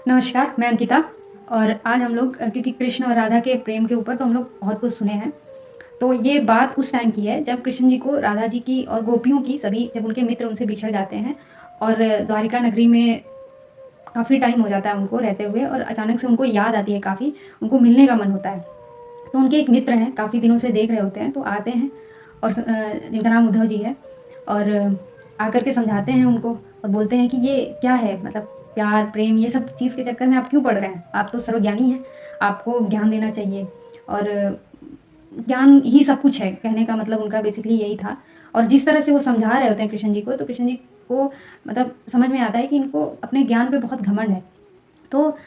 नमस्कार, मैं अंकिता। और आज हम लोग क्योंकि कृष्ण और राधा के प्रेम के ऊपर तो हम लोग बहुत कुछ सुने हैं। तो ये बात उस टाइम की है जब कृष्ण जी को राधा जी की और गोपियों की सभी जब उनके मित्र उनसे बिछड़ जाते हैं और द्वारिका नगरी में काफ़ी टाइम हो जाता है उनको रहते हुए और अचानक से उनको याद आती है काफ़ी, उनको मिलने का मन होता है। तो उनके एक मित्र हैं, काफ़ी दिनों से देख रहे होते हैं, तो आते हैं और जिनका नाम उद्धव जी है और आकर के समझाते हैं उनको और बोलते हैं कि ये क्या है, मतलब प्यार, प्रेम ये सब चीज़ के चक्कर में आप क्यों पड़ रहे हैं? आप तो सर्वज्ञानी हैं, आपको ज्ञान देना चाहिए और ज्ञान ही सब कुछ है, कहने का मतलब उनका बेसिकली यही था। और जिस तरह से वो समझा रहे होते हैं कृष्ण जी को, तो कृष्ण जी को मतलब समझ में आता है कि इनको अपने ज्ञान पे बहुत घमंड है। तो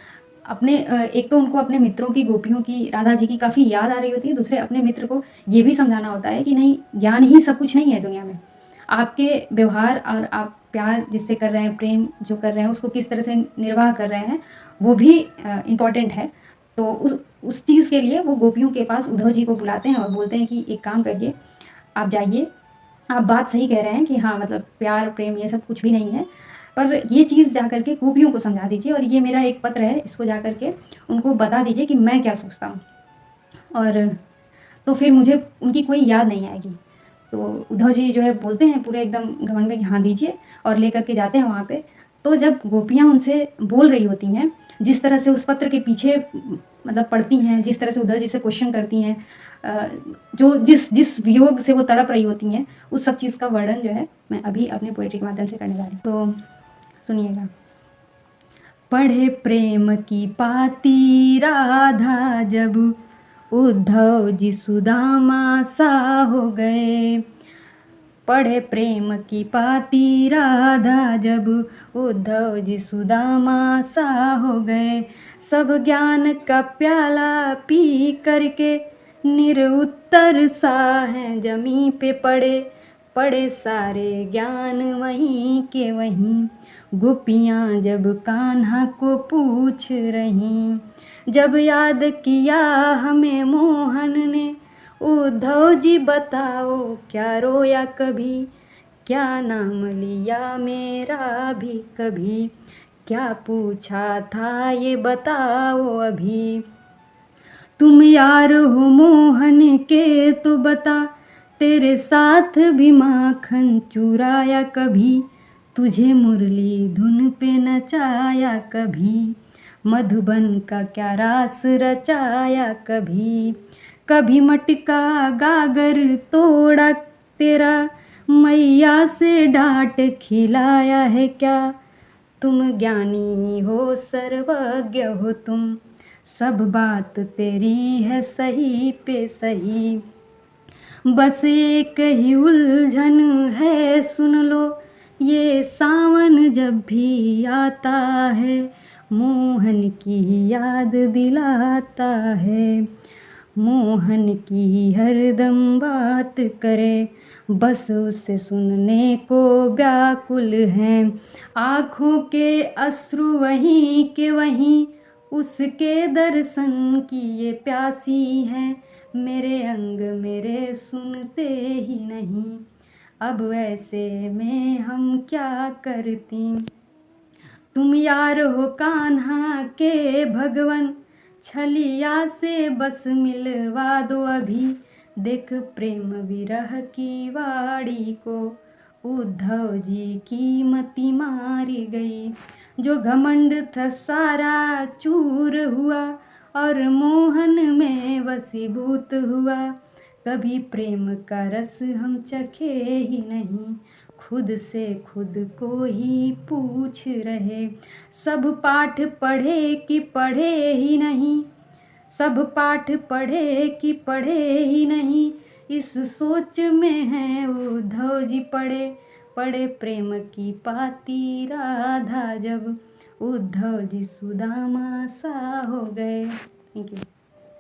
अपने एक तो उनको अपने मित्रों की, गोपियों की, राधा जी की काफ़ी याद आ रही होती है, दूसरे अपने मित्र को ये भी समझाना होता है कि नहीं, ज्ञान ही सब कुछ नहीं है दुनिया में। आपके व्यवहार और आप प्यार जिससे कर रहे हैं, प्रेम जो कर रहे हैं, उसको किस तरह से निर्वाह कर रहे हैं, वो भी इम्पॉर्टेंट है। तो उस चीज़ के लिए वो गोपियों के पास उद्धव जी को बुलाते हैं और बोलते हैं कि एक काम करिए, आप जाइए, आप बात सही कह रहे हैं कि हाँ, मतलब प्यार, प्रेम ये सब कुछ भी नहीं है, पर ये चीज़ जा कर के गोपियों को समझा दीजिए और ये मेरा एक पत्र है, इसको जा कर के उनको बता दीजिए कि मैं क्या सोचता हूँ। और तो फिर मुझे उनकी कोई याद नहीं आएगी। तो उद्धव जी जो है बोलते हैं पूरे एकदम घमंड में कि हाँ दीजिए, और लेकर के जाते हैं वहाँ पे। तो जब गोपियाँ उनसे बोल रही होती हैं, जिस तरह से उस पत्र के पीछे मतलब पढ़ती हैं, जिस तरह से उद्धव जी से क्वेश्चन करती हैं, अ, जो जिस जिस वियोग से वो तड़प रही होती हैं, उस सब चीज़ का वर्णन जो है मैं अभी अपने पोएट्री के माध्यम से करने जा रही हूँ। तो सुनिएगा। पढ़े प्रेम की पाती राधा जब, उद्धव जी सुदामा सा हो गए। पढ़े प्रेम की पाती राधा जब, उद्धव जी सुदामा सा हो गए। सब ज्ञान का प्याला पी करके निरुत्तर सा है जमी पे पड़े। पड़े सारे ज्ञान वहीं के वहीं, गोपियाँ जब कान्हा को पूछ रहीं। जब याद किया हमें मोहन ने, उद्धव जी बताओ क्या रोया कभी। क्या नाम लिया मेरा भी कभी, क्या पूछा था ये बताओ अभी। तुम यार हो मोहन के तो बता, तेरे साथ भी माखन चुराया कभी। तुझे मुरली धुन पे नचाया कभी, मधुबन का क्या रास रचाया कभी। कभी मटका गागर तोड़ा तेरा, मैया से डांट खिलाया है क्या। तुम ज्ञानी हो, सर्वज्ञ हो तुम, सब बात तेरी है सही पे सही। बस एक ही उलझन है सुन लो, ये सावन जब भी आता है, मोहन की याद दिलाता है। मोहन की हरदम बात करे, बस उसे सुनने को व्याकुल हैं। आँखों के अश्रु वहीं के वहीं, उसके दर्शन की ये प्यासी हैं। मेरे अंग मेरे सुनते ही नहीं, अब ऐसे में हम क्या करती। तुम यार हो कान्हा के भगवन, छलिया से बस मिलवा दो अभी। देख प्रेम विरह की वाड़ी को, उद्धव जी की मति मारी गई। जो घमंड था सारा चूर हुआ, और मोहन में वसीभूत हुआ। कभी प्रेम का रस हम चखे ही नहीं, खुद से खुद को ही पूछ रहे। सब पाठ पढ़े कि पढ़े ही नहीं, सब पाठ पढ़े कि पढ़े ही नहीं, इस सोच में है उद्धव जी पड़े। पढ़े प्रेम की पाती राधा जब, उद्धव जी सुदामा सा हो गए। Thank you.